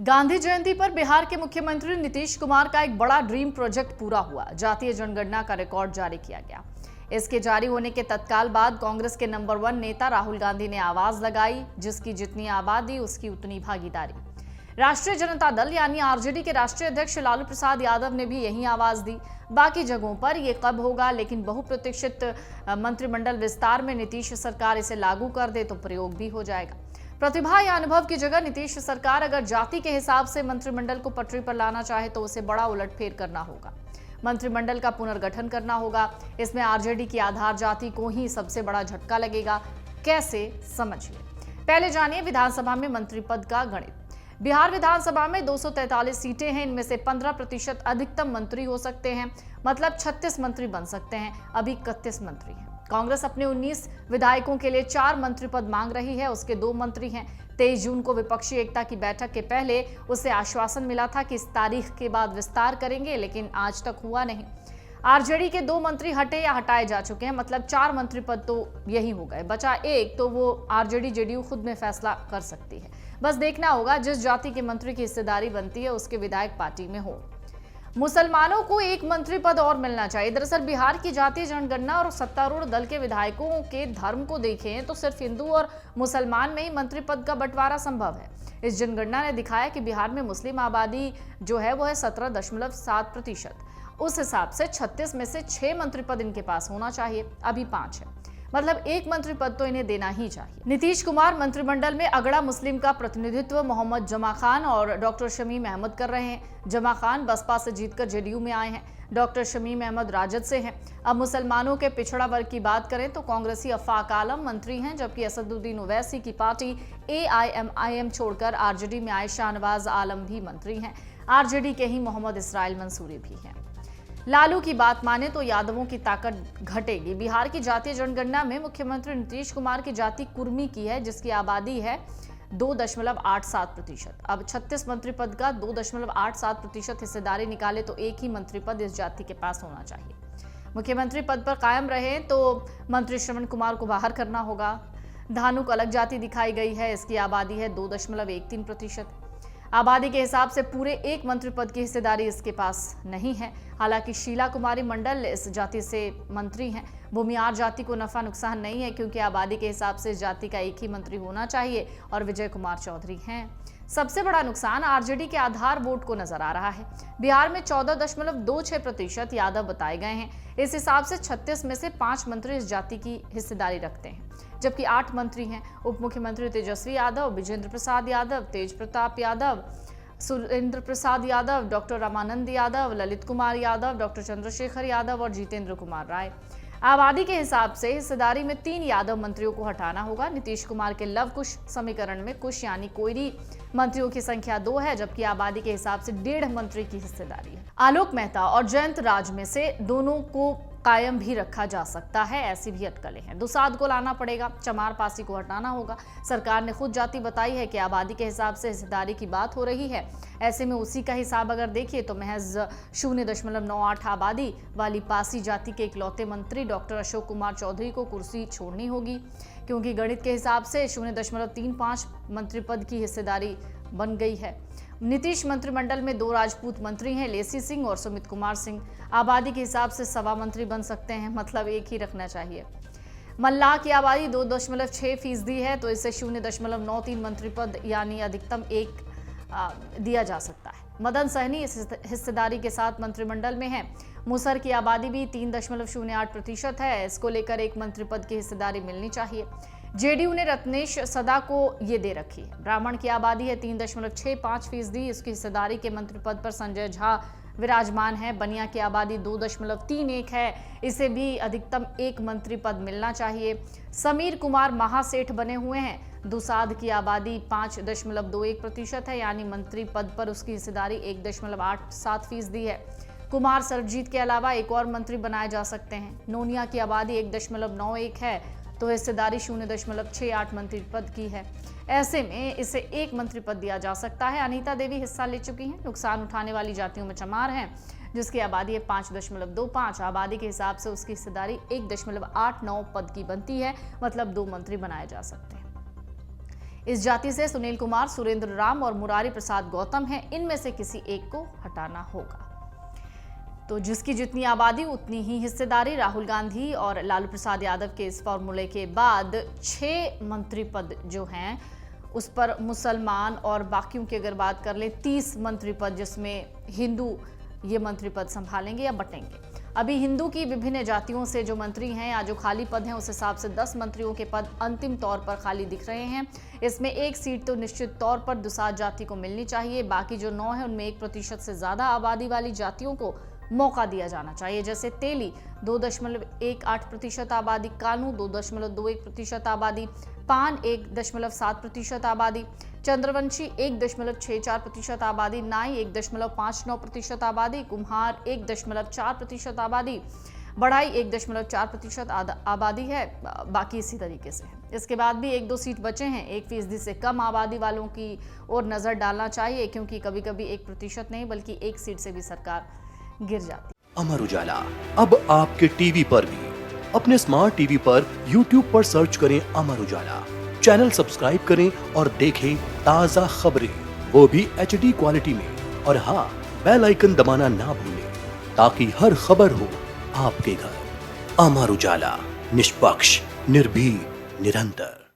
गांधी जयंती पर बिहार के मुख्यमंत्री नीतीश कुमार का एक बड़ा ड्रीम प्रोजेक्ट पूरा हुआ। जातीय जनगणना का रिकॉर्ड जारी किया गया। इसके जारी होने के तत्काल बाद कांग्रेस के नंबर 1 नेता राहुल गांधी ने आवाज लगाई, जिसकी जितनी आबादी उसकी उतनी भागीदारी। राष्ट्रीय जनता दल यानी आरजेडी के राष्ट्रीय अध्यक्ष लालू प्रसाद यादव ने भी यही आवाज दी। बाकी जगहों पर यह कब होगा, लेकिन बहुप्रतीक्षित मंत्रिमंडल विस्तार में नीतीश सरकार इसे लागू कर दे तो प्रयोग भी हो जाएगा। प्रतिभा या अनुभव की जगह नीतीश सरकार अगर जाति के हिसाब से मंत्रिमंडल को पटरी पर लाना चाहे तो उसे बड़ा उलटफेर करना होगा। मंत्रिमंडल का पुनर्गठन करना होगा। इसमें आरजेडी की आधार जाति को ही सबसे बड़ा झटका लगेगा। कैसे, समझिए। पहले जानिए विधानसभा में मंत्री पद का गणित। बिहार विधानसभा में 243 सीटें हैं। इनमें से 15% अधिकतम मंत्री हो सकते हैं, मतलब 36 मंत्री बन सकते हैं। अभी 31 मंत्री हैं। कांग्रेस अपने 19 विधायकों के लिए 4 मंत्री पद मांग रही है। उसके 2 मंत्री हैं। 23 जून को विपक्षी एकता की बैठक के पहले उसे आश्वासन मिला था कि इस तारीख के बाद विस्तार करेंगे, लेकिन आज तक हुआ नहीं। आरजेडी के 2 मंत्री हटे या हटाए जा चुके हैं, मतलब 4 मंत्री पद तो यही हो गए। बचा एक, तो वो आरजेडी जेडीयू खुद में फैसला कर सकती है। बस देखना होगा जिस जाति के मंत्री की हिस्सेदारी बनती है उसके विधायक पार्टी में हो। मुसलमानों को 1 मंत्री पद और मिलना चाहिए। दरअसल बिहार की जातीय जनगणना और सत्तारूढ़ दल के विधायकों के धर्म को देखें तो सिर्फ हिंदू और मुसलमान में ही मंत्री पद का बंटवारा संभव है। इस जनगणना ने दिखाया कि बिहार में मुस्लिम आबादी जो है वो है 17.7%। उस हिसाब से 36 में से 6 मंत्री पद इनके पास होना चाहिए। अभी 5 है, मतलब 1 मंत्री पद तो इन्हें देना ही चाहिए। नीतीश कुमार मंत्रिमंडल में अगड़ा मुस्लिम का प्रतिनिधित्व मोहम्मद जमा खान और डॉक्टर शमीम अहमद कर रहे हैं। जमा खान बसपा से जीतकर जेडीयू में आए हैं। डॉक्टर शमीम अहमद राजद से हैं। अब मुसलमानों के पिछड़ा वर्ग की बात करें तो कांग्रेसी अफाक आलम मंत्री हैं, जबकि असदुद्दीन ओवैसी की पार्टी AIMIM छोड़कर आरजेडी में आए शाहनवाज आलम भी मंत्री हैं। आरजेडी के ही मोहम्मद इसराइल मंसूरी भी हैं। लालू की बात माने तो यादवों की ताकत घटेगी। बिहार की जातीय जनगणना में मुख्यमंत्री नीतीश कुमार की जाति कुर्मी की है, जिसकी आबादी है 2.87%। अब 36 मंत्री पद का 2.87% हिस्सेदारी निकाले तो 1 ही मंत्री पद इस जाति के पास होना चाहिए। मुख्यमंत्री पद पर कायम रहे तो मंत्री श्रवण कुमार को बाहर करना होगा। धानुक अलग जाति दिखाई गई है। इसकी आबादी है 2.13%। आबादी के हिसाब से पूरे 1 मंत्री पद की हिस्सेदारी इसके पास नहीं है। हालांकि शीला कुमारी मंडल इस जाति से मंत्री हैं। भूमियार जाति को नफा नुकसान नहीं है, क्योंकि आबादी के हिसाब से इस जाति का 1 ही मंत्री होना चाहिए और विजय कुमार चौधरी हैं। सबसे बड़ा नुकसान आरजेडी के आधार वोट को नजर आ रहा है। बिहार में 14.26% यादव बताए गए हैं। इस हिसाब से 36 में से 5 मंत्री इस जाति की हिस्सेदारी रखते हैं, जबकि 8 मंत्री हैं। उप मुख्यमंत्री तेजस्वी यादव, विजेंद्र प्रसाद यादव, तेज प्रताप यादव, सुरेंद्र प्रसाद यादव, डॉक्टर रामानंद यादव, ललित कुमार यादव, डॉक्टर चंद्रशेखर यादव और जितेंद्र कुमार राय। आबादी के हिसाब से हिस्सेदारी में 3 यादव मंत्रियों को हटाना होगा। नीतीश कुमार के लव कुश समीकरण में कुश यानी कोयरी मंत्रियों की संख्या 2 है, जबकि आबादी के हिसाब से 1.5 मंत्री की हिस्सेदारी है। आलोक मेहता और जयंत राज में से दोनों को कायम भी रखा जा सकता है, ऐसी भी अटकलें हैं। दुसाद को लाना पड़ेगा, चमार पासी को हटाना होगा। सरकार ने खुद जाति बताई है कि आबादी के हिसाब से हिस्सेदारी की बात हो रही है। ऐसे में उसी का हिसाब अगर देखिए तो महज 0.98 आबादी वाली पासी जाति के इकलौते मंत्री डॉक्टर अशोक कुमार चौधरी को कुर्सी छोड़नी होगी, क्योंकि गणित के हिसाब से 0.35 मंत्री पद की हिस्सेदारी बन गई है। नीतीश मंत्रिमंडल में 2 राजपूत मंत्री हैं, लेसी सिंह और सुमित कुमार सिंह। आबादी के हिसाब से 1.25 मंत्री बन सकते हैं, मतलब 1 ही रखना चाहिए। मल्लाह की आबादी 2.6% है, तो इसे 0.93 मंत्री पद यानी अधिकतम 1 दिया जा सकता है। मदन सहनी इस हिस्सेदारी के साथ मंत्रिमंडल में है। मुसहर की आबादी भी 3.08% है। इसको लेकर 1 मंत्री पद की हिस्सेदारी मिलनी चाहिए। जेडीयू ने रत्नेश सदा को ये दे रखी है। ब्राह्मण की आबादी है 3.65%। इसकी हिस्सेदारी के मंत्री पद पर संजय झा विराजमान है। बनिया की आबादी 2.31 है। इसे भी अधिकतम 1 मंत्री पद मिलना चाहिए। समीर कुमार महासेठ बने हुए हैं। दुसाद की आबादी 5.21% है, यानी मंत्री पद पर उसकी हिस्सेदारी 1.87% है। कुमार सरबजीत के अलावा 1 और मंत्री बनाए जा सकते हैं। नोनिया की आबादी 1.91 है, तो हिस्सेदारी 0.68 मंत्री पद की है। ऐसे में इसे 1 मंत्री पद दिया जा सकता है। अनीता देवी हिस्सा ले चुकी हैं। नुकसान उठाने वाली जातियों में चमार हैं, जिसकी आबादी है 5.25। आबादी के हिसाब से उसकी हिस्सेदारी 1.89 पद की बनती है, मतलब 2 मंत्री बनाए जा सकते हैं। इस जाति से सुनील कुमार, सुरेंद्र राम और मुरारी प्रसाद गौतम हैं। इनमें से किसी एक को हटाना होगा। तो जिसकी जितनी आबादी उतनी ही हिस्सेदारी। राहुल गांधी और लालू प्रसाद यादव के इस फॉर्मूले के बाद 6 मंत्री पद जो हैं उस पर मुसलमान और बाकियों की अगर बात कर ले 30 मंत्री पद, जिसमें हिंदू ये मंत्री पद संभालेंगे या बटेंगे। अभी हिंदू की विभिन्न जातियों से जो मंत्री हैं या जो खाली पद हैं उस हिसाब से 10 मंत्रियों के पद अंतिम तौर पर खाली दिख रहे हैं। इसमें 1 सीट तो निश्चित तौर पर दुसाध जाति को मिलनी चाहिए। बाकी जो 9 है उनमें 1% से ज्यादा आबादी वाली जातियों को मौका दिया जाना चाहिए, जैसे तेली 2.18% आबादी, कानू 2.21% आबादी, पान 1.7% आबादी, चंद्रवंशी 1.64% आबादी, नाई 1.59% आबादी, कुम्हार 1.4% आबादी, बढ़ाई 1.4% आबादी है। बाकी इसी तरीके से है। इसके बाद भी 1-2 सीट बचे हैं। 1% से कम आबादी वालों की ओर नजर डालना चाहिए, क्योंकि कभी कभी 1% नहीं बल्कि 1 सीट से भी सरकार गिर जाती। अमर उजाला अब आपके टीवी पर भी। अपने स्मार्ट टीवी पर YouTube पर सर्च करें अमर उजाला, चैनल सब्सक्राइब करें और देखें ताजा खबरें, वो भी HD क्वालिटी में। और हाँ, बेल आइकन दबाना ना भूलें ताकि हर खबर हो आपके घर। अमर उजाला, निष्पक्ष, निर्भीक, निरंतर।